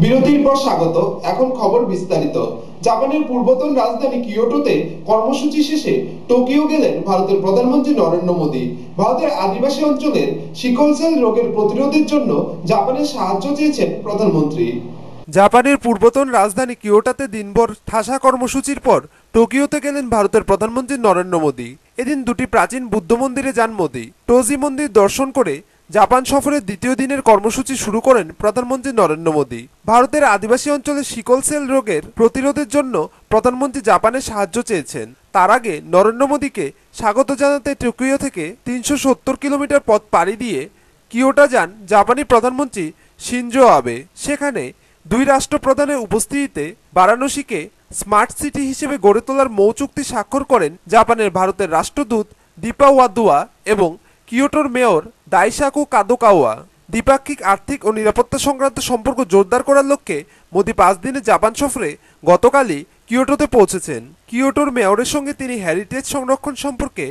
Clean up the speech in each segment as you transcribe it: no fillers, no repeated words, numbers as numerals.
বিরতির পর স্বাগত। এখন খবর বিস্তারিত। জাপানের পূর্বতন রাজধানী কিয়োটোতে কর্মসূচি শেষে টোকিও গেলেন ভারতের প্রধানমন্ত্রী নরেন্দ্র মোদী। ভারতের আদিবাসী অঞ্চলের সিকল সেল রোগের প্রতিরোধের জন্য জাপানের সাহায্য চেয়েছেন প্রধানমন্ত্রী। জাপানের পূর্বতন রাজধানী কিয়োটোতে দিনভর ঠাসা কর্মসূচির পর টোকিওতে গেলেন ভারতের প্রধানমন্ত্রী নরেন্দ্র মোদী। এদিন দুটি প্রাচীন বুদ্ধ মন্দিরে যান মোদী। টোজি মন্দির দর্শন করে জাপান সফরের দ্বিতীয় দিনের কর্মসূচি শুরু করেন প্রধানমন্ত্রী নরেন্দ্র মোদী। ভারতের আদিবাসী অঞ্চলে সিকল সেল রোগের প্রতিরোধের জন্য প্রধানমন্ত্রী জাপানের সাহায্য চেয়েছেন। তার আগে নরেন্দ্র মোদীকে স্বাগত জানাতে টোকিও থেকে ৩৭০ কিলোমিটার পথ পাড়ি দিয়ে কিয়োটো যান জাপানি প্রধানমন্ত্রী শিনজো আবে। সেখানে দুই রাষ্ট্রপ্রধানের উপস্থিতিতে বারাণসীকে স্মার্ট সিটি হিসেবে গড়ে তোলার মৌ চুক্তি স্বাক্ষর করেন জাপানের ভারতের রাষ্ট্রদূত দীপা ওয়াদুয়া এবং কিয়োটোর মেয়র দাইসাকু কাদোকাওয়া। দ্বিপাক্ষিক আর্থিক ও নিরাপত্তা সংক্রান্ত সম্পর্ক জোরদার করার লক্ষ্যে মোদী ৫ দিনের জাপান সফরে গতকালই কিয়োটোতে পৌঁছেছেন। কিয়োটোর মেয়রের সঙ্গে তিনি হেরিটেজ সংরক্ষণ সম্পর্কে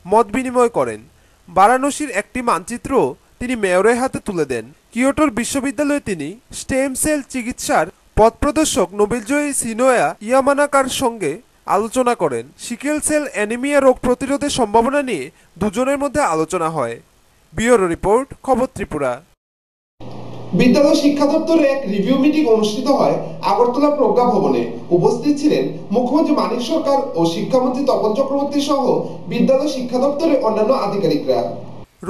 মত বিনিময় করেন। বারাণসীর একটি মানচিত্রও তিনি মেয়রের হাতে তুলে দেন। কিয়োটোর বিশ্ববিদ্যালয়ে তিনি স্টেম সেল চিকিৎসার পথপ্রদর্শক নোবেলজয়ী সিনোয়া ইয়ামানাকার সঙ্গে আলোচনা করেন। সিকেল সেল অ্যানিমিয়া রোগ প্রতিরোধের সম্ভাবনা নিয়ে দুজনের মধ্যে আলোচনা হয়। ব্যুরো রিপোর্ট, খবর ত্রিপুরা। বিদ্যালয় শিক্ষা দপ্তরে এক রিভিউ মিটিং অনুষ্ঠিত হয় আগরতলা প্রজ্ঞা ভবনে। উপস্থিত ছিলেন মুখ্যমন্ত্রী মানিক সরকার ও শিক্ষামন্ত্রী তপন চক্রবর্তী সহ বিদ্যালয় শিক্ষা দপ্তরের অন্যান্য আধিকারিকরা।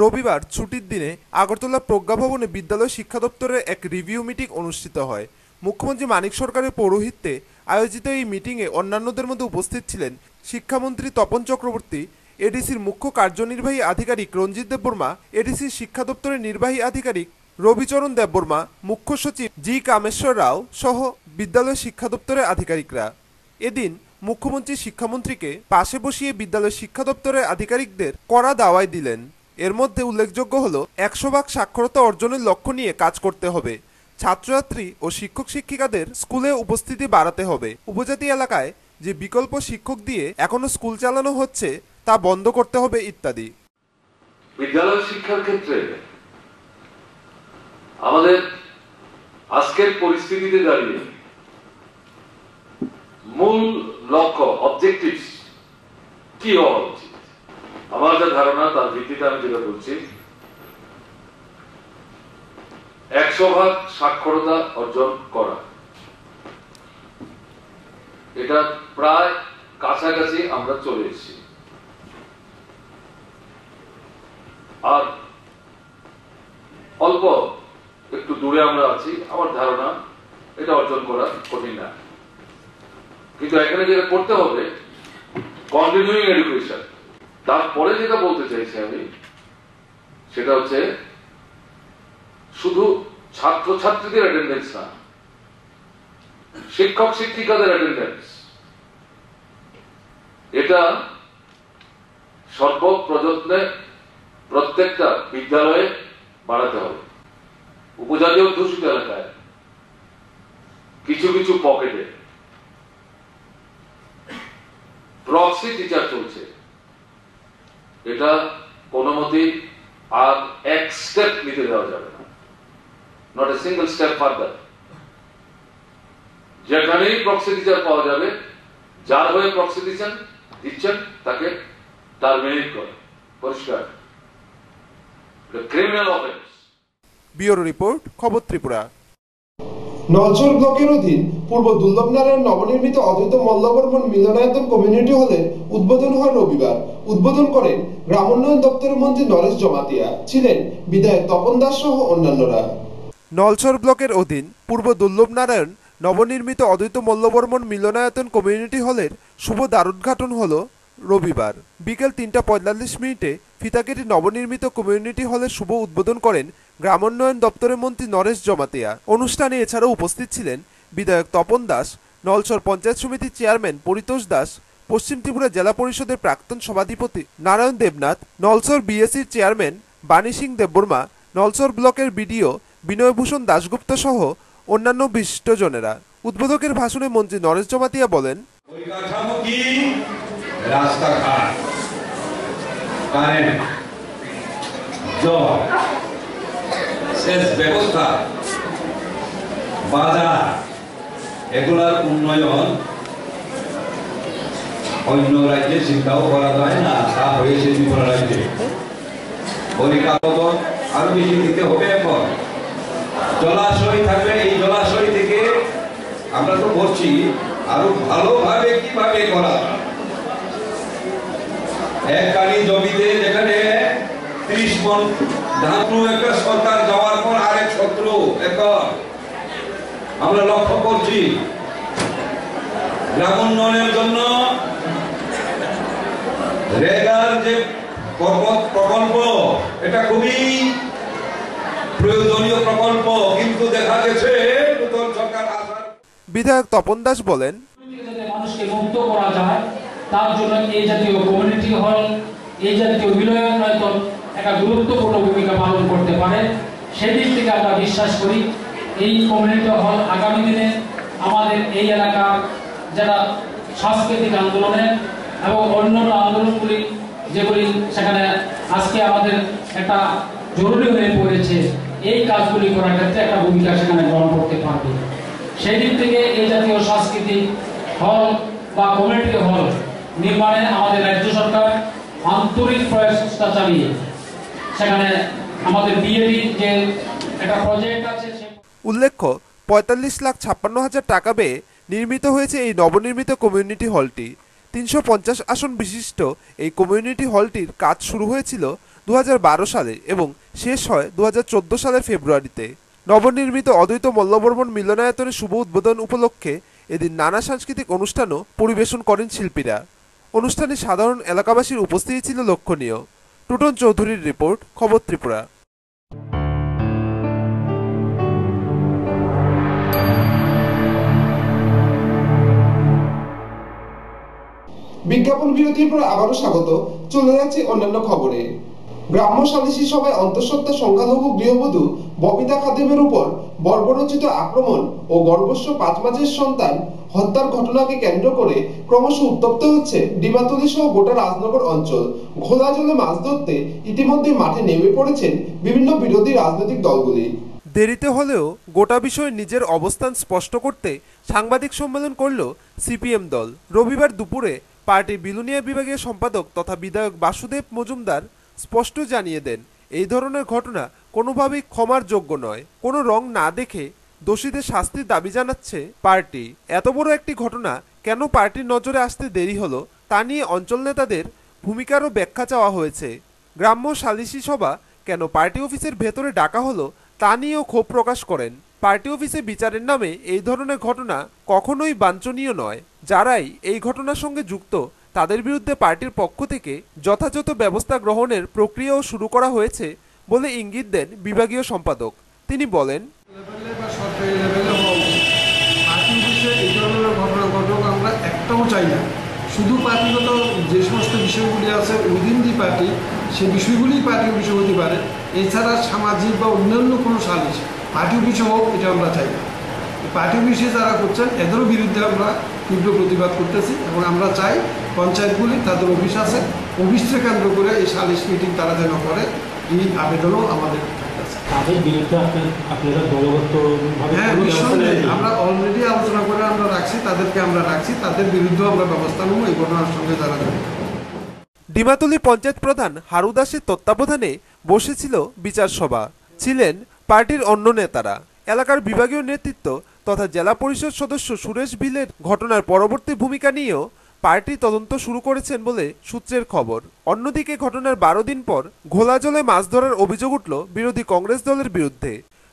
রবিবার ছুটির দিনে আগরতলা প্রজ্ঞা ভবনে বিদ্যালয় শিক্ষা দপ্তরের এক রিভিউ মিটিং অনুষ্ঠিত হয়। মুখ্যমন্ত্রী মানিক সরকারের পৌরোহিত্যে আয়োজিত এই মিটিংয়ে অন্যান্যদের মধ্যে উপস্থিত ছিলেন শিক্ষামন্ত্রী তপন চক্রবর্তী, এডিসির মুখ্য কার্যনির্বাহী আধিকারিক রঞ্জিত দেববর্মা, এডিসির শিক্ষা দপ্তরের নির্বাহী আধিকারিক রবিচরণ দেববর্মা, মুখ্য সচিব জি কামেশ্বর রাও সহ বিদ্যালয় শিক্ষা দপ্তরের আধিকারিকরা। এদিন মুখ্যমন্ত্রী শিক্ষামন্ত্রীকে পাশে বসিয়ে বিদ্যালয় শিক্ষা দপ্তরের আধিকারিকদের কড়া দাওয়াই দিলেন। এর মধ্যে উল্লেখযোগ্য হল ১০০% সাক্ষরতা অর্জনের লক্ষ্য নিয়ে কাজ করতে হবে, ছাত্রছাত্রী ও শিক্ষক শিক্ষিকাদের স্কুলে উপস্থিতি বাড়াতে হবে, উপজাতি এলাকায় যে বিকল্প শিক্ষক দিয়ে এখনো স্কুল চালানো হচ্ছে তা বন্ধ করতে হবে ইত্যাদি। বিদ্যালয় শিক্ষার ক্ষেত্রে আমাদের আজকের পরিস্থিতিতে দাঁড়িয়ে মূল লক্ষ্য অবজেক্টিভস কি হওয়া উচিত, আমার যা ধারণা তার ভিত্তিতে আমি যেটা বলছি, ১০০% সাক্ষরতা অর্জন করা। এটা প্রায় কাছাকাছি আমরা চলে এসেছি। আর অল্প একটু দূরে আমরা আছি। আমার ধারণা এটা অর্জন করা কঠিন না, কিন্তু এখানে যেটা করতে হবে কন্টিনিউইং এডুকেশন। তারপরে যেটা বলতে চাইছি আমি সেটা হচ্ছে শুধু ছাত্রছাত্রীদের অ্যাটেন্ডেন্স না, শিক্ষক শিক্ষিকাদের অ্যাটেন্ডেন্স, এটা সর্বপ্রযত্নে প্রত্যেকটা বিদ্যালয়ে বাড়াতে হবে। উপজাতি অধ্যুষিত এলাকায় কিছু কিছু পকেটে প্রক্সি টিচার চলছে, এটা কোনো মতেই আর এক স্টেপ নিতে দেওয়া যাবে না, not a single step further. যেখানেই প্রক্সি টিচার পাওয়া যাবে, যার হয়ে প্রক্সি দিচ্ছেন তাকে টার্মিনেট করে, পরিষ্কার, ক্রিমিনাল অফেন্স। ব্যুরো রিপোর্ট, খবর ত্রিপুরা। নলছর ব্লকের অধীন পূর্ব দুর্লভনারায়ণ নবনির্মিত অদ্বৈত মল্লবর্মন মিলনায়তন কমিউনিটি হলের উদ্বোধন হয় রবিবার। উদ্বোধন করেন গ্রামোন্নয়ন দপ্তরের মন্ত্রী নরেশ জমাতিয়া, ছিলেন বিধায়ক তপন দাস সহ অন্যান্যরা। নলছর ব্লকের অধীন পূর্ব দুর্লভনারায়ণ নবনির্মিত অদ্বৈত মল্লবর্মন মিলনায়তন কমিউনিটি হলের শুভ দ্বারোদ্ঘাটন হল রবিবার বিকেল ৩:৪৫ ফিতাকেটি নবনির্মিত কমিউনিটি হলের শুভ উদ্বোধন করেন গ্রামোন্নয়ন দপ্তরের মন্ত্রী নরেশ জমাতিয়া। অনুষ্ঠানে এছাড়াও উপস্থিত ছিলেন বিধায়ক তপন দাস, নলছর পঞ্চায়েত সমিতির চেয়ারম্যান পরিতোষ দাস, পশ্চিম ত্রিপুরা জেলা পরিষদের প্রাক্তন সভাধিপতি নারায়ণ দেবনাথ, নলছর বিএসির চেয়ারম্যান বাণী সিং দেববর্মা, নলছর ব্লকের বিডিও বিনয়ভূষণ দাশগুপ্ত সহ অন্যান্য বিশিষ্টজনেরা। উদ্বোধকের ভাষণে মন্ত্রী নরেশ জমাতিয়া বলেন, রাস্তাঘাট, কারেন্ট, জল, সেচ ব্যবস্থা বাজার এগুলার উন্নয়ন অন্য রাজ্যে চিন্তাও করা যায় না, তা হয়েছে ত্রিপুরা রাজ্যে। পরিকাঠামো আরো বেশি দিতে হবে। এখন জলাশয় থাকবে, এই জলাশয় থেকে আমরা তো বলছি আরো ভালোভাবে কিভাবে করা। এককালী জমিতে যেখানে 30 মণ ধান একটা সরকার যাওয়ার পর আরেক 17 একর আমরা লক্ষ্য করছি। গ্রাম উন্নয়নের জন্য রেগার যে প্রকল্প, এটা খুবই প্রয়োজনীয় প্রকল্প, কিন্তু দেখা গেছে নতুন সরকার আসার। বিধায়ক তপন দাস বলেন, মানুষকে মুক্ত করা যায় তার জন্য এই জাতীয় কমিউনিটি হল, এই জাতীয় মিলনায়তন একটা গুরুত্বপূর্ণ ভূমিকা পালন করতে পারে। সেদিক থেকে আমরা বিশ্বাস করি এই কমিউনিটি হল আগামী দিনে আমাদের এই এলাকার যারা সাংস্কৃতিক আন্দোলনের এবং অন্যান্য আন্দোলনগুলি যেগুলি সেখানে আজকে আমাদের একটা জরুরি হয়ে পড়েছে, এই কাজগুলি করার ক্ষেত্রে একটা ভূমিকা সেখানে গ্রহণ করতে পারবে। সেই দিক থেকে এই জাতীয় সাংস্কৃতিক হল বা কমিউনিটি হল নির্মাণে আমাদের রাজ্য সরকার আন্তরিক প্রচেষ্টা চালিয়ে সেখানে আমাদের বিএডি যে একটা প্রজেক্ট আছে। উল্লেখ্য 45,56,000 টাকা ব্যয়ে নির্মিত হয়েছে এই নবনির্মিত কমিউনিটি হলটি। 350 আসন বিশিষ্ট এই কমিউনিটি হলটির কাজ শুরু হয়েছিল 2012 সালে এবং শেষ হয় 2014 সালের ফেব্রুয়ারিতে। নবনির্মিত অদ্বৈত মল্লবর্মন মিলনায়তনের শুভ উদ্বোধন উপলক্ষে এদিন নানা সাংস্কৃতিক অনুষ্ঠানও পরিবেশন করেন শিল্পীরা। অনুষ্ঠানে সাধারণ এলাকাবাসীর উপস্থিতি ছিল লক্ষণীয়। টুটন চৌধুরীর রিপোর্ট, খবর ত্রিপুরা। বিজ্ঞাপন বিরতির পর আবারও স্বাগত। চলে যাচ্ছে অন্যান্য খবরে। গ্রাম্য সালিসি সভায় অন্তঃসত্ত্বা সংখ্যালঘু গৃহবধূ ববিতা খাদেমের উপর বর্বরোচিত আক্রমণ ও গর্ভস্থ 5 মাসের সন্তান হত্যার ঘটনাকে কেন্দ্র করে ক্রমশ উত্তপ্ত হচ্ছে ডিমাতুলি সহ গোটা রাজনগর অঞ্চল। ঘোলা জলে মাছ ধরতে ইতিমধ্যে মাঠে নেমে পড়েছেন বিভিন্ন বিরোধী রাজনৈতিক দলগুলি। দেরিতে হলেও গোটা বিষয়ে নিজের অবস্থান স্পষ্ট করতে সাংবাদিক সম্মেলন করল সিপিএম দল। রবিবার দুপুরে পার্টির বিলুনিয়া বিভাগীয় সম্পাদক তথা বিধায়ক বাসুদেব মজুমদার স্পষ্ট জানিয়ে দেন, এই ধরনের ঘটনা কোনোভাবেই ক্ষমার যোগ্য নয়। কোনো রং না দেখে দোষীদের শাস্তির দাবি জানাচ্ছে পার্টি। এত বড় একটি ঘটনা কেন পার্টির নজরে আসতে দেরি হলো তা নিয়ে অঞ্চল নেতাদের ভূমিকারও ব্যাখ্যা চাওয়া হয়েছে। গ্রাম্য সালিসি সভা কেন পার্টি অফিসের ভেতরে ডাকা হলো তা নিয়েও ক্ষোভ প্রকাশ করেন। পার্টি অফিসে বিচারের নামে এই ধরনের ঘটনা কখনোই বাঞ্ছনীয় নয়। যারাই এই ঘটনার সঙ্গে যুক্ত তাদের বিরুদ্ধে পার্টির পক্ষ থেকে যথাযথ ব্যবস্থা গ্রহণের প্রক্রিয়াও শুরু করা হয়েছে বলে ইঙ্গিত দেন বিভাগীয় সম্পাদক। তিনি বলেন, আমরা একটাও চাই না। শুধু পার্টিগত যে সমস্ত বিষয়গুলি আছে উইদিন দি পার্টি, সেই বিষয়গুলি পার্টি অফিসে হতে পারে। এছাড়া সামাজিক বা অন্যান্য কোনো সালিশ পার্টি অফিসে হোক, এটা আমরা চাই না। পার্টি অফিসে যারা করছেন এদেরও বিরুদ্ধে আমরা তীব্র প্রতিবাদ করতেছি এবং আমরা চাই পঞ্চায়েতগুলি তাদের অফিস আছে, অফিসকে কেন্দ্র করে এই সালিশ মিটিং তারা যেন করে, এই আবেদনও আমাদের তাদের বিরুদ্ধে আপনারা দলগতভাবে আমরা অলরেডি আলোচনা করে আমরা রাখছি, তাদেরকে আমরা রাখছি, তাদের বিরুদ্ধে আমরা ব্যবস্থা নেব এই ঘটনার সঙ্গে যারা জড়িত। ডিমাতুলি পঞ্চায়েত প্রধান হারু দাসের তত্ত্বাবধানে বসেছিল বিচার সভা। ছিলেন পার্টির অন্য নেতারা। এলাকার বিভাগীয় নেতৃত্ব তথা জেলা পরিষদ সদস্য সুরেশ ভিলের ঘটনার পরবর্তী ভূমিকা নিয়েও পার্টি তদন্ত শুরু করেছেন বলে সূত্রের খবর। অন্যদিকে ঘটনার 12 দিন পর ঘোলা জলে মাছ ধরার অভিযোগ উঠল বিরোধী কংগ্রেস দলের বিরুদ্ধে।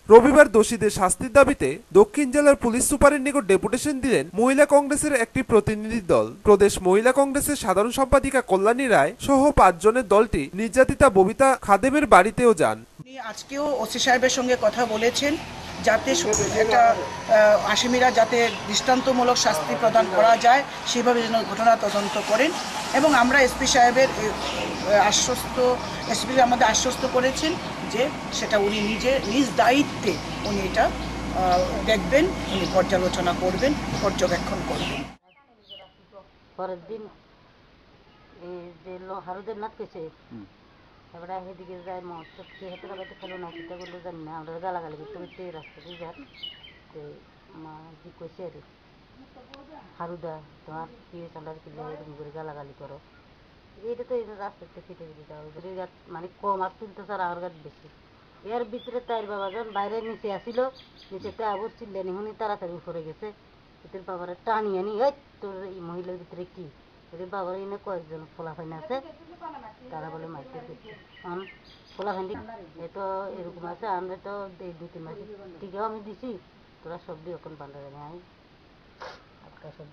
রবিবার দোষীদের শাস্তির দাবিতে দক্ষিণ জেলার পুলিশ সুপারের নিকট ডেপুটেশন দিলেন মহিলা কংগ্রেসের একটি প্রতিনিধি দল। প্রদেশ মহিলা কংগ্রেসের সাধারণ সম্পাদিকা কল্যাণী রায় সহ 5 জনের দলটি নির্যাতিতা ববিতা খাদেমের বাড়িতেও যান। আজকেও ওসি সাহেবের সঙ্গে কথা বলেছেন যাতে একটা আসামিরা যাতে দৃষ্টান্তমূলক শাস্তি প্রদান করা যায় সেইভাবে যেন ঘটনা তদন্ত করেন এবং আমরা এসপি সাহেবের এসপি আমাদের আশ্বস্ত করেছেন যে সেটা উনি নিজ দায়িত্বে উনি এটা দেখবেন, উনি পর্যালোচনা করবেন, পর্যবেক্ষণ করবেন। পরের দিন এই যে হারুদের নাচ পেয়েছে তারপরে সেদিকে যায় মহোৎসব সে হাতে খেলো না সেটা করলো জানি না আমরা গালাগালি করতে করতে রাস্তা দিয়ে যান। মা যে কইছে আর হারুদা তোমার প্রিয় চালার কিলে এরকম করে গালাগালি করো এইটা তো এই রাস্তাতে ফিটে ফিটে যাওয়া মানে কম আর তুলতে স্যার আর গাছ বেশি এর ভিতরে তার বাবা যখন বাইরে নিচে আসিল নিচেতে আবার চিল্লেনি হুনি তাড়াতাড়ি উপরে গেছে এদের বাবার টানি আনি এই তোর এই মহিলার ভিতরে কি এদের বাবার এনে কয়েকজন ফোলাফাইন আছে তারা বলে মাইকে দিচ্ছে ফোলাফাইন এ তো এরকম আছে আমরা তো 2-3 মাস টিকেও আমি দিছি তোরা সব দিয়ে এখন বান্ধা জানি আমি সব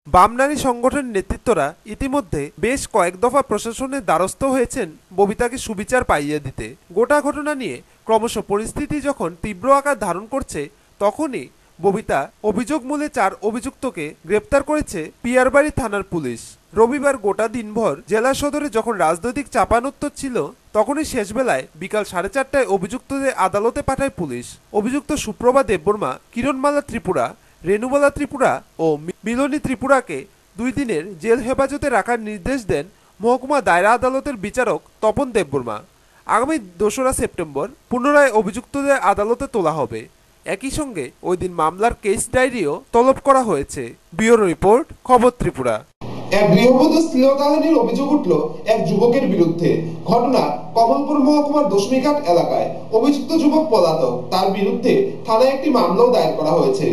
বাম নারী সংগঠনের নেতৃত্বরা ইতিমধ্যে বেশ কয়েক দফা প্রশাসনের দ্বারস্থ হয়েছেন ববিতাকে সুবিচার পাইয়ে দিতে। গোটা ঘটনা নিয়ে ক্রমশ পরিস্থিতি যখন তীব্র আকার ধারণ করছে তখনই ববিতা অভিযোগ মূলে 4 অভিযুক্তকে গ্রেপ্তার করেছে পিয়ারবাড়ি থানার পুলিশ। রবিবার গোটা দিনভর জেলা সদরে যখন রাজনৈতিক চাপানোত্তর ছিল তখনই শেষবেলায় বিকাল 4:30টায় অভিযুক্তদের আদালতে পাঠায় পুলিশ। অভিযুক্ত সুপ্রভা দেববর্মা, কিরণমালা ত্রিপুরা, রেণুবালা ত্রিপুরা ও মিলনী ত্রিপুরাকে 2 দিনের জেল হেফাজতে রাখার নির্দেশ দেন মহকুমা দায়রা আদালতের বিচারক তপন দেববর্মা। আগামী 2রা সেপ্টেম্বর পুনরায় অভিযুক্তদের আদালতে তোলা হবে। একই সঙ্গে ওই দিন মামলার কেস ডায়েরিও তলব করা হয়েছে। ব্যুরো রিপোর্ট, খবর ত্রিপুরা। এক গৃহবধূ শ্লীলতাহানির অভিযোগ উঠল এক যুবকের বিরুদ্ধে। ঘটনা কমলপুর মহকুমার দশমীঘাট এলাকায়। অভিযুক্ত যুবক পলাতক, তার বিরুদ্ধে থানায় একটি মামলাও দায়ের করা হয়েছে।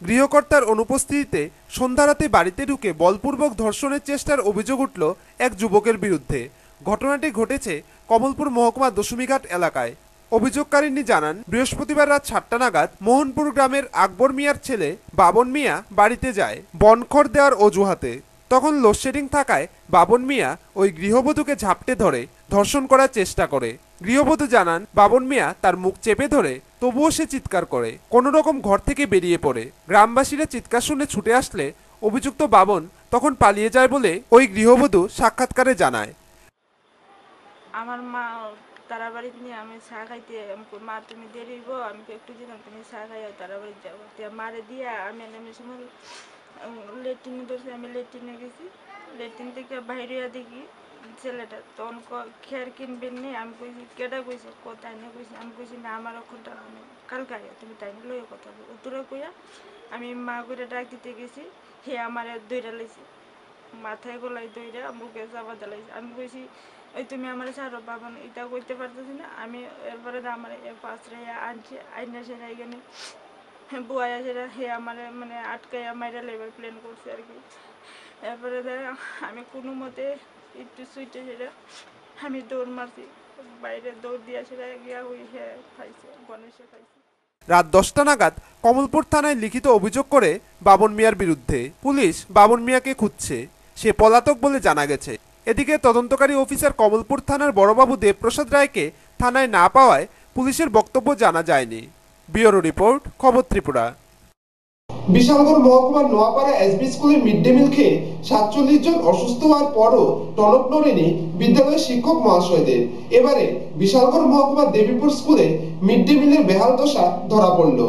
গৃহকর্তার অনুপস্থিতিতে সন্ধ্যারাতে বাড়িতে ঢুকে বলপূর্বক ধর্ষণের চেষ্টার অভিযোগ উঠল এক যুবকের বিরুদ্ধে। ঘটনাটি ঘটেছে কমলপুর মহকুমা দশমীঘাট এলাকায়। অভিযোগকারিনী জানান, বৃহস্পতিবার রাত 7টা নাগাদ মোহনপুর গ্রামের আকবর মিয়ার ছেলে বাবন মিয়া বাড়িতে যায় বনখড় দেওয়ার অজুহাতে। তখন লোডশেডিং থাকায় বাবন মিয়া ওই গৃহবধূকে ঝাপটে ধরে ধর্ষণ করার চেষ্টা করে। গৃহবধূ জানান, বাবন মিয়া তার মুখ চেপে ধরে, তবুও সে চিৎকার করে কোনো রকম ঘর থেকে বেরিয়ে পড়ে। গ্রামবাসীরা চিৎকার শুনে ছুটে আসলে অভিযুক্ত বাবন তখন পালিয়ে যায় বলে ওই গৃহবধূ সাক্ষাৎকারে জানায়। আমার মা তারা বাড়িতে নিয়ে আমি চা খাইতে মা তুমি দেরিব আমি একটু দিলাম তুমি চা খাইও তারা বাড়িতে যাবো মারে দিয়ে আমি সময় লেট্রিনে ধরছি। আমি লেট্রিনে গেছি, লেট্রিন থেকে বাইরে দেখি ছেলেটা তখন খেয়ার কিনবেন নি। আমি কইছি কেটা কইছে কোথায় নিয়ে কইছি। আমি কইছি না আমার ওখানটা আমি কালকে আগে তুমি তাই নিয়ে লইয়া কথা বলো উত্তরে কইয়া আমি মা করে ডাক দিতে গেছি। হে আমার দইটা লাইছি, মাথায় গলায় দইটা মুখে চাপা দিলাইছি। আমি কইছি ওই তুমি আমার ছাড়ো বাবা, এটা করতে পারতেছি না। আমি এরপরে আমার পাঁচরে আনছি আইনা সেটা এখানে বুয়া সেটা হে আমার মানে আটকাইয়া মাইরা লেবার প্ল্যান করছে আর কি। এরপরে আমি কোনো মতে একটু সুইটে সেটা আমি দৌড় মারছি, বাইরে দৌড় দিয়া সেটা গিয়া ওই হ্যাঁ খাইছে গণেশে খাইছে। রাত 10টা নাগাদ কমলপুর থানায় লিখিত অভিযোগ করে বাবন মিয়ার বিরুদ্ধে। পুলিশ বাবন মিয়াকে খুঁজছে, সে পলাতক বলে জানা গেছে। এদিকে তদন্তকারী অফিসার কমলপুর থানার বড়বাবু দেবপ্রসাদ রায়কে থানায় না পাওয়ায় পুলিশের বক্তব্য জানা যায়নি। ব্যুরো রিপোর্ট, খবর ত্রিপুরা। বিশালগড় মহকুমার নোয়াপাড়া এসবি স্কুলের মিড ডে মিল খেয়ে 47 জন অসুস্থ হওয়ার পরও টনক নড়েনি বিদ্যালয়ের শিক্ষক মহাশয়দের। এবারে বিশালগড় মহকুমার দেবীপুর স্কুলে মিড ডে মিলের বেহাল দশা ধরা পড়ল।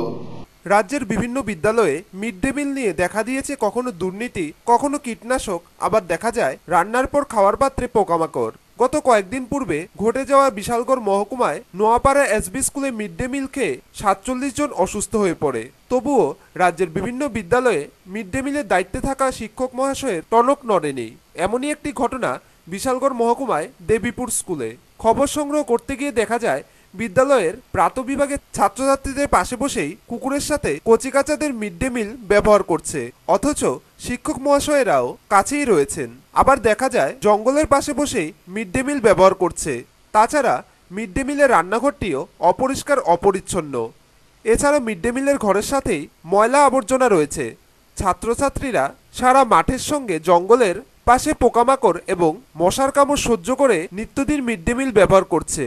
রাজ্যের বিভিন্ন বিদ্যালয়ে মিড ডে মিল নিয়ে দেখা দিয়েছে কখনো দুর্নীতি, কখনো কীটনাশক, আবার দেখা যায় রান্নার পর খাওয়ার পাত্রে পোকামাকড়। গত কয়েকদিন পূর্বে ঘটে যাওয়া বিশালগড় মহকুমায় নোয়াপাড়া এসবি স্কুলে মিড ডে মিল খেয়ে 47 জন অসুস্থ হয়ে পড়ে। তবুও রাজ্যের বিভিন্ন বিদ্যালয়ে মিড ডে মিলের দায়িত্বে থাকা শিক্ষক মহাশয়ের টনক নড়েনি। এমনই একটি ঘটনা বিশালগড় মহকুমায় দেবীপুর স্কুলে। খবর সংগ্রহ করতে গিয়ে দেখা যায় বিদ্যালয়ের প্রাতঃবিভাগের ছাত্রছাত্রীদের পাশে বসেই কুকুরের সাথে কচিকাচাদের মিড ডে মিল ব্যবহার করছে, অথচ শিক্ষক মহাশয়েরাও কাছেই রয়েছেন। আবার দেখা যায় জঙ্গলের পাশে বসেই মিড ডে মিল ব্যবহার করছে। তাছাড়া মিড ডে মিলের রান্নাঘরটিও অপরিষ্কার অপরিচ্ছন্ন। এছাড়া মিড ডে মিলের ঘরের সাথেই ময়লা আবর্জনা রয়েছে। ছাত্রছাত্রীরা সারা মাঠের সঙ্গে জঙ্গলের পাশে পোকামাকড় এবং মশার কামড় সহ্য করে নিত্যদিন মিড ডে মিল ব্যবহার করছে।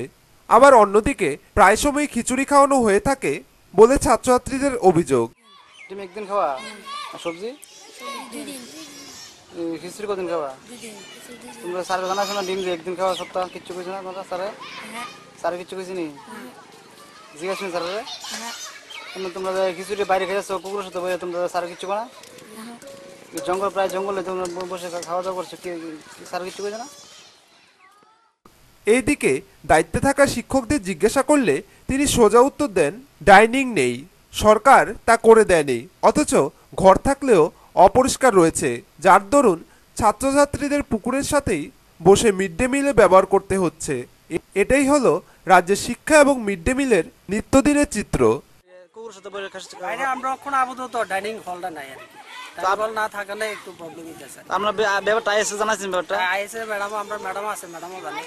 আবার অন্যদিকে প্রায় সময় খিচুড়ি খাওয়ানো হয়ে থাকে বলে ছাত্রছাত্রীদের অভিযোগ। ডিম একদিন খাওয়া, সবজি খিচুড়ি কদিন খাওয়া? তোমরা স্যার জানা শোনা ডিম একদিন খাওয়া সপ্তাহ কিচ্ছু কইছো না তোমরা? স্যারে কিচ্ছু কইছি নি? জিজ্ঞাসা নি স্যারে? তোমরা খিচুড়ি বাইরে খেয়েছো কুকুরের সাথে বসে, তোমরা স্যার কিচ্ছু করা? জঙ্গল প্রায় জঙ্গলে তোমরা বসে খাওয়া দাওয়া করছো, স্যার কিচ্ছু কইছো না? এইদিকে দায়িত্বে থাকা শিক্ষকদের জিজ্ঞাসা করলে তিনি সোজা উত্তর দেন, ডাইনিং নেই। সরকার তা করে দেয়নি, অথচ ঘর থাকলেও অপরিষ্কার রয়েছে, যার দরুন ছাত্রছাত্রীদের পুকুরের সাথেই বসে মিড ডে মিলে ব্যবহার করতে হচ্ছে। এটাই হলো রাজ্যের শিক্ষা এবং মিড ডে মিলের নিত্যদিনের চিত্র। আমরা এখন আপাতত ডাইনিং হলটা নাই আর কি, না থাকলে একটু প্রবলেম হইতেছে। আমরা ব্যাপারটা আইএসএ জানাইছেন, ব্যাপারটা আইএসএ ম্যাডাম, আমরা ম্যাডাম আছে, ম্যাডামও জানে।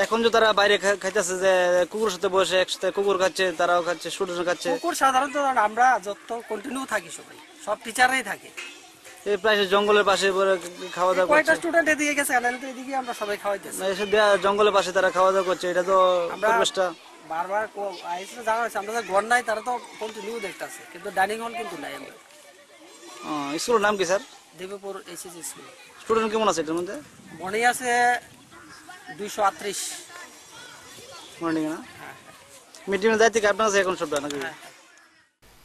এখন যে তারা বাইরে খাইতেছে, যে কুকুরের সাথে বসে একসাথে কুকুর খাচ্ছে, তারাও খাচ্ছে, স্টুডেন্ট খাচ্ছে। কুকুর সাধারণত আমরা যত কন্টিনিউ থাকি, সব টিচাররাই থাকে এই প্রায় জঙ্গলের পাশে খাওয়া দাওয়া করছে। কয়টা স্টুডেন্ট এদিকে গেছে, এদিকে আমরা সবাই খাওয়াইতেছি, এসে জঙ্গলের পাশে তারা খাওয়া দাওয়া করছে। এটা তো পরিবেশটা বারবার আইসে জানা হয়েছে, আমরা ঘর নাই, তারা তো কন্টিনিউ দেখতেছে, কিন্তু ডাইনিং হল কিন্তু নাই। আমরা স্কুলের নাম কি sir? Debipur SSC school. Student কেমন আছে এটার মধ্যে? মর্নিং আছে 238 মর্নিং না, মিটিং এর দায়িত্ব কি আপনার আছে এখন সবটা নাকি?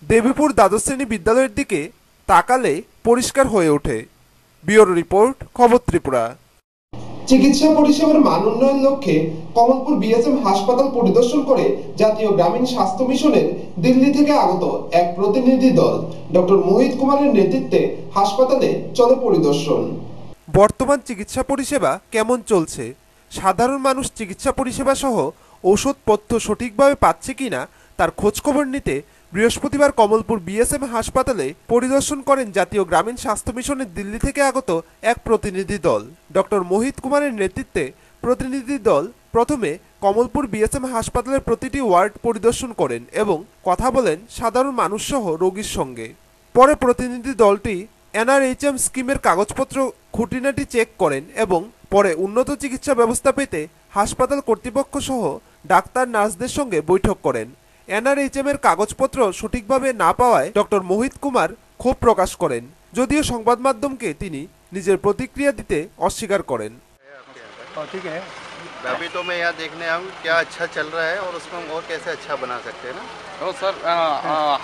দেবীপুর দ্বাদশ শ্রেণী বিদ্যালয়ের দিকে তাকালে পরিষ্কার হয়ে ওঠে। ব্যুরো রিপোর্ট, খবর ত্রিপুরা। চিকিৎসা পরিষেবার মান উন্নয়ন লক্ষ্যে কমলপুর বিএসএম হাসপাতাল পরিদর্শন করে জাতীয় গ্রামীণ স্বাস্থ্য মিশনের দিল্লি থেকে আগত এক প্রতিনিধি দল ডক্টর মোহিত কুমারের নেতৃত্বে হাসপাতালে চলে পরিদর্শন। বর্তমান চিকিৎসা পরিষেবা কেমন চলছে, সাধারণ মানুষ চিকিৎসা পরিষেবা সহ ঔষধপত্র সঠিকভাবে পাচ্ছে কিনা তার খোঁজখবর নিতে বৃহস্পতিবার কমলপুর বিএসএম হাসপাতালে পরিদর্শন করেন জাতীয় গ্রামীণ স্বাস্থ্য মিশনের দিল্লি থেকে আগত এক প্রতিনিধি দল। ডক্টর মোহিত কুমারের নেতৃত্বে প্রতিনিধি দল প্রথমে কমলপুর বিএসএম হাসপাতালের প্রতিটি ওয়ার্ড পরিদর্শন করেন এবং কথা বলেন সাধারণ মানুষ সহ রোগীর সঙ্গে। পরে প্রতিনিধি দলটি এনআরএইচএম স্কিমের কাগজপত্র খুঁটিনাটি চেক করেন এবং পরে উন্নত চিকিৎসা ব্যবস্থা পেতে হাসপাতাল কর্তৃপক্ষ সহ ডাক্তার নার্সদের সঙ্গে বৈঠক করেন। এনআরএইচএম এর কাগজপত্র সঠিকভাবে না পাওয়ায় ডক্টর মোহিত কুমার ক্ষোভ প্রকাশ করেন, যদিও সংবাদ মাধ্যমকে তিনি নিজের প্রতিক্রিয়া দিতে অস্বীকার করেন। ठीक है, अभी तो मैं यहाँ देखने आऊँ क्या अच्छा चल रहा है और उसको हम और कैसे अच्छा बना सकते हैं ना। तो सर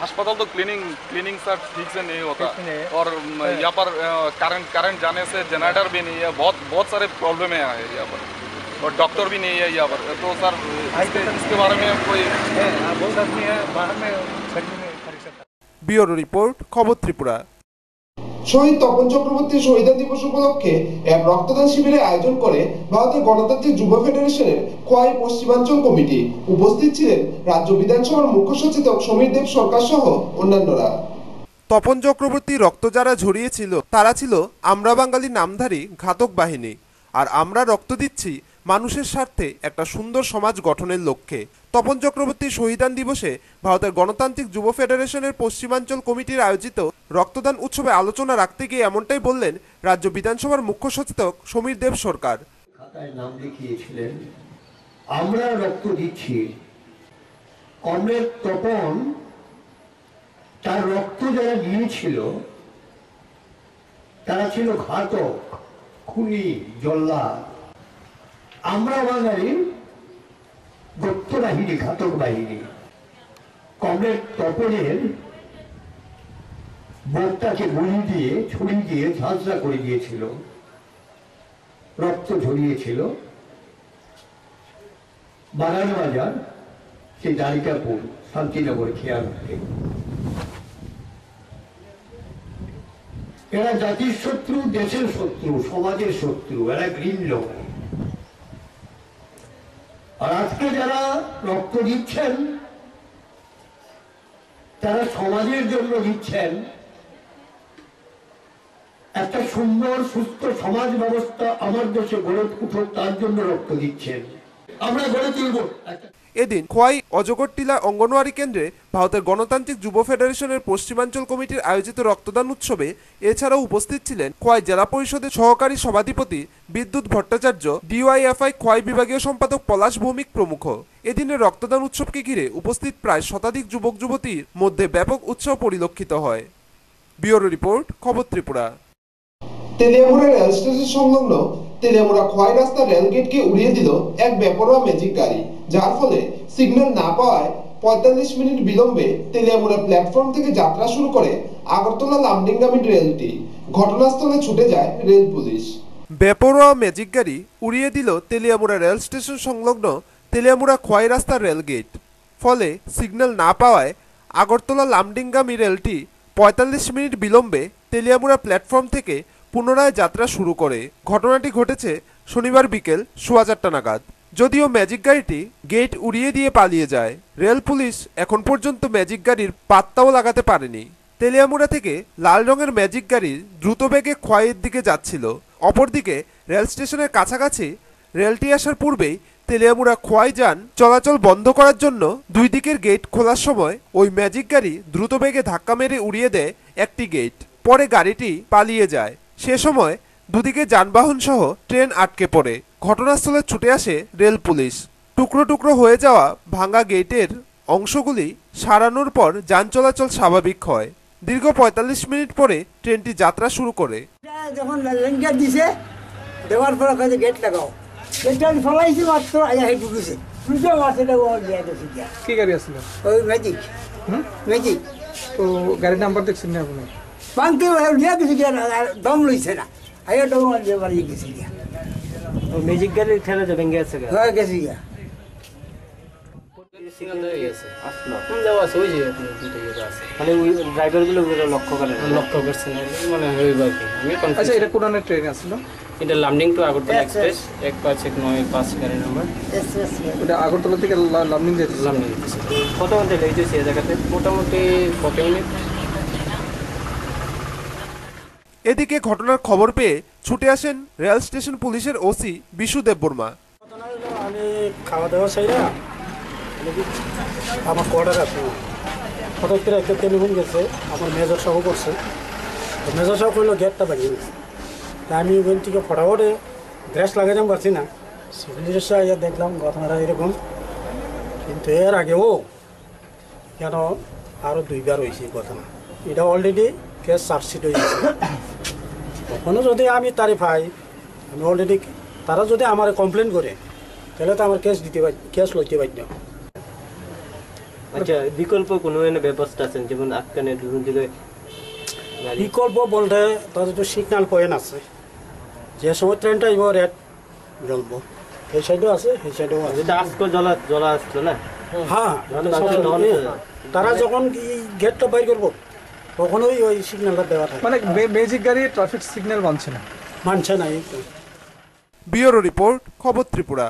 अस्पताल तो क्लीनिंग सर ठीक से नहीं होता और यहाँ पर करंट जाने से जनरेटर भी नहीं है, बहुत सारे प्रॉब्लम है यहाँ पर, और डॉक्टर भी नहीं है यहाँ पर। तो सर इसके बारे में कोई बोल सकती है बाहर में। ব্যুরো রিপোর্ট, খবর ত্রিপুরা। শহীদ তপন চক্রবর্তী শহীদ দিবস উপলক্ষে এক রক্তদান শিবিরের আয়োজন করে ভারতের গণতান্ত্রিক যুব ফেডারেশনের খোয়াই পশ্চিমাঞ্চল কমিটি। উপস্থিত ছিলেন রাজ্য বিধানসভার মুখ্য সচেতক সমীর দেব সরকার সহ অন্যান্যরা। তপন চক্রবর্তী রক্ত যারা ঝরিয়েছিল তারা ছিল আমরা বাঙালি নামধারী ঘাতক বাহিনী, আর আমরা রক্ত দিচ্ছি মানুষের স্বার্থে একটা সুন্দর সমাজ গঠনের লক্ষ্যে। তপন চক্রবর্তী শহীদান দিবসে ভারতের গণতান্ত্রিক যুব ফেডারেশনের পশ্চিমাঞ্চল কমিটির আয়োজিত রক্তদান উৎসবে আলোচনা রাখতে গিয়ে এমনটাই বললেন রাজ্য বিধানসভার মুখ্য সচেতক সমীর দেব সরকার। খাতায় নাম লিখিয়েছিলেন, আমরা রক্ত দিচ্ছি। কমরেড তপন তার রক্ত যারা নিয়েছিল তারা ছিল ঘাতক, খুনি, জল্লাদ। আমরা বাঙালি গুপ্ত বাহিনী, ঘাতক বাহিনী। কমরেড তপনের বুকটাকে গুলি দিয়ে, ছুরি দিয়ে ঝাঁঝরা করে দিয়েছিল, রক্ত ঝরিয়েছিল। বাগান বাজার, সেই দারিকাপুর, শান্তিনগর, খেয়াঘাটে। এরা জাতির শত্রু, দেশের শত্রু, সমাজের শত্রু, এরা গ্রিন লোক। আর আজকে যারা রক্ত দিচ্ছেন তারা সমাজের জন্য দিচ্ছেন, একটা সুন্দর সুস্থ সমাজ ব্যবস্থা আমার দেশে গড়ে উঠুক তার জন্য রক্ত দিচ্ছেন, আমরা গড়ে তুলব। এদিন খোয়াই অজগরটিলা অঙ্গনওয়াড়ি কেন্দ্রে ভারতের গণতান্ত্রিক যুব ফেডারেশনের পশ্চিমাঞ্চল কমিটির আয়োজিত রক্তদান উৎসবে এছাড়াও উপস্থিত ছিলেন খোয়াই জেলা পরিষদের সহকারী সভাধিপতি বিদ্যুৎ ভট্টাচার্য, ডিওয়াইএফআই খোয়াই বিভাগীয় সম্পাদক পলাশ ভৌমিক প্রমুখ। এদিনের রক্তদান উৎসবকে ঘিরে উপস্থিত প্রায় শতাধিক যুবক যুবতীর মধ্যে ব্যাপক উৎসাহ পরিলক্ষিত হয়। ব্যুরো রিপোর্ট, খবর ত্রিপুরা। তেলিয়ামুড়া রেল স্টেশন সংলগ্ন তেলিয়ামুড়া খোয়াই রাস্তার রেলগেটকে উড়িয়ে দিল এক বেপরোয়া ম্যাজিক গাড়ি, যার ফলে সিগন্যাল না পাওয়ায় 45 মিনিট বিলম্বে তেলিয়ামুড়া প্ল্যাটফর্ম থেকে যাত্রা শুরু করে আগরতলা লামডিংগামী রেলটি। ঘটনাস্থলে ছুটে যায় রেল পুলিশ। বেপরোয়া ম্যাজিক গাড়ি উড়িয়ে দিল তেলিয়ামুড়া রেল স্টেশন সংলগ্ন তেলিয়ামুড়া খোয়াই রাস্তার রেলগেট, ফলে সিগন্যাল না পাওয়ায় আগরতলা লামডিঙ্গামি রেলটি ৪৫ মিনিট বিলম্বে তেলিয়ামুড়া প্ল্যাটফর্ম থেকে পুনরায় যাত্রা শুরু করে। ঘটনাটি ঘটেছে শনিবার বিকেল 4:15 নাগাদ। যদিও ম্যাজিক গাড়িটি গেট উড়িয়ে দিয়ে পালিয়ে যায়। রেল পুলিশ এখন পর্যন্ত ম্যাজিক গাড়ির পাত্তাও লাগাতে পারেনি। তেলিয়ামুড়া থেকে লাল রঙের ম্যাজিক গাড়ি দ্রুতবেগে খোয়াইয়ের দিকে যাচ্ছিল। অপরদিকে রেল স্টেশনের কাছাকাছি রেলটি আসার পূর্বেই তেলিয়ামুড়া খোয়াই যান চলাচল বন্ধ করার জন্য দুই দিকের গেট খোলার সময় ওই ম্যাজিক গাড়ি দ্রুতবেগে ধাক্কা মেরে উড়িয়ে দেয় একটি গেট। পরে গাড়িটি পালিয়ে যায়। সে সময় দুদিকে যানবাহন সহ ট্রেন আটকে পড়ে। ঘটনাস্থলে ছুটে আসে রেল পুলিশ। টুকরো টুকরো হয়ে যাওয়া ভাঙা গেটের অংশগুলি সারানোর পর যান চলাচল স্বাভাবিক হয়। দীর্ঘ ৪৫ মিনিট পরে ট্রেনটি যাত্রা শুরু করে। যখন লেঙ্গার দিছে দেওয়ার পর গেট লাগাও, গেটটা ফলাইছে মাত্র আয়া হেঁটে ঢুকেছে, দুটো মাসেটা কি গাড়ি আসছিল? ওই ম্যাজিক। ম্যাজিক তো গাড়ির নাম্বার দেখছেন না আপনি? বাংকে নিয়ে গেছে গিয়া দম লইছে না, আয়া দম দিয়ে বাড়িয়ে গেছে গিয়া। ম্যাজিক গাড়ির ঠেলে যাবেন গেছে হয়ে গেছে গিয়া। মানে ওই ড্রাইভারগুলো লক্ষ্য করছেন মানে আচ্ছা, এটা কোন ট্রেন আসলো? এটা লামডিং টু আগরতলা এক্সপ্রেস 1595 গাড়ি নাম্বার। ওটা আগরতলা থেকে লামডিং যেতে? লামডিং কত ঘন্টা লেগেছে সেই জায়গাতে? মোটামুটি 40 মিনিট। এদিকে ঘটনার খবর পেয়ে ছুটে আসেন রেল স্টেশন পুলিশের ওসি বিশু দেববর্মা। আমি খাওয়া দাওয়া চাই না, আমার কোয়ার্টার আছে, হঠাৎ করে একটা টেলিফোন গেছে, আমার মেজর সহ করছে, মেজর সহ করলো গেটটা বাড়িয়ে গেছে। তা আমি ওখান থেকে ফটাফটে ড্রেস লাগাইতাম পারছি না, সিভিল ড্রেসে আইয়া দেখলাম ঘটনাটা এরকম। কিন্তু এর আগেও কেন আরও 2বার হয়েছে ঘটনা। এটা অলরেডি কেস চার্জশিট হয়ে গেছে। তখনও যদি আমি তারে পাই, আমি অলরেডি তারা যদি আমার কমপ্লেন করে তাহলে তো আমার কেস লইতে পারি না। আচ্ছা, বিকল্প কোনো ব্যবস্থা আছে যেমন আটকানের দিকে? বিকল্প বলতে তাদের তো সিগন্যাল পয়েন্ট আছে, যে সময় ট্রেনটা আইব রেড জ্বলবো, এই সাইডেও আছে, এই সাইডেও আছে। জ্বলা আসলো না? হ্যাঁ, তারা যখন গেটটা বাইর করবো তখনই ওই সিগন্যালটা দেওয়া থাকে। মানে ম্যাজিক গাড়ি ট্রাফিক সিগন্যাল মানছে না? মানছে না। ব্যুরো রিপোর্ট, খবর ত্রিপুরা।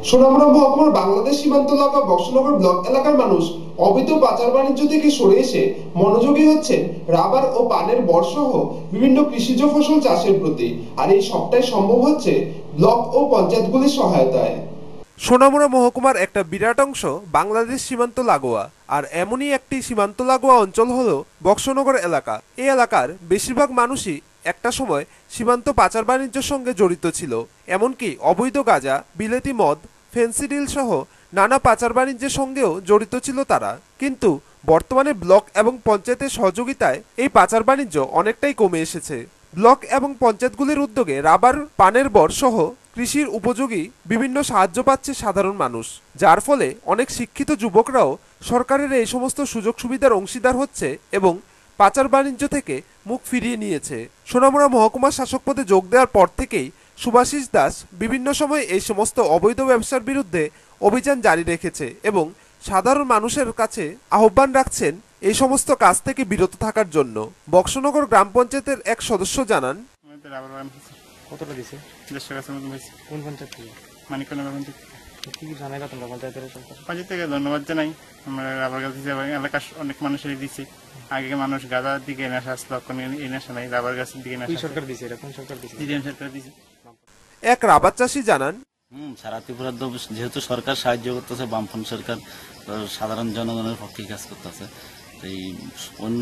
সোনামুড়া মহকুমার বাংলাদেশ সীমান্ত লাগোয়া বক্সনগর ব্লক এলাকার মানুষ অবৈধ পাচার বাণিজ্য থেকে সরে এসে মনোযোগী হচ্ছেন রাবার ও পানের বর সহ বিভিন্ন কৃষিজ ফসল চাষের প্রতি। আর এই সবটাই সম্ভব হচ্ছে ব্লক ও পঞ্চায়েতগুলির সহায়তায়। সোনামুড়া মহকুমার একটা বিরাট অংশ বাংলাদেশ সীমান্ত লাগোয়া, আর এমনই একটি সীমান্ত লাগোয়া অঞ্চল হলো বক্সনগর এলাকা। এই এলাকার বেশিরভাগ মানুষই একটা সময় সীমান্ত পাচার বাণিজ্যের সঙ্গে জড়িত ছিল। এমনকি অবৈধ গাঁজা, বিলেতি মদ, ফেন্সিডিল সহ নানা পাচার বাণিজ্যের সঙ্গেও জড়িত ছিল তারা। কিন্তু বর্তমানে ব্লক এবং পঞ্চায়েতের সহযোগিতায় এই পাচার বাণিজ্য অনেকটাই কমে এসেছে। ব্লক এবং পঞ্চায়েতগুলির উদ্যোগে রাবার, পানের বর সহ কৃষির উপযোগী বিভিন্ন সাহায্য পাচ্ছে সাধারণ মানুষ, যার ফলে অনেক শিক্ষিত যুবকরাও সরকারের এই সমস্ত সুযোগ সুবিধার অংশীদার হচ্ছে এবং পাচার বাণিজ্য থেকে মুখ ফিরিয়ে নিয়েছে। সোনামুড়া মহকুমা শাসক পদে যোগ দেওয়ার পর থেকেই সুভাষিস দাস বিভিন্ন সময় এই সমস্ত অবৈধ ব্যবসার বিরুদ্ধে অভিযান জারি রেখেছে এবং সাধারণ মানুষের কাছে আহ্বান রাখছেন এই সমস্ত কাজ থেকে বিরত থাকার জন্য। বক্সনগর গ্রাম পঞ্চায়েতের এক সদস্য জানান, কতটা দিছে? 100 টাকার মতো হয়েছে। কোন পঞ্চায়েত থেকে? মানিকনগর পঞ্চায়েত। কি কি জানাইলা তোমরা পঞ্চায়েতের? পঞ্চায়েত থেকে ধন্যবাদ জানাই। আমরা রাবার গাছ দিয়েছি, এলাকার অনেক মানুষেরই দিচ্ছি। আগে মানুষ গাঁজার দিকে নেশা আসতো, এখন এই নেশা নাই, রাবার গাছের দিকে নেশা। সরকার দিছে? এটা কোন সরকার দিছে? জিডিএম সরকার দিছে। এক রাবার চাষি জানান, সারা ত্রিপুরা যেহেতু সরকার সাহায্য করতেছে, বামফ্রন্ট সরকার সাধারণ জনগণের পক্ষে কাজ করতেছে, এই অন্য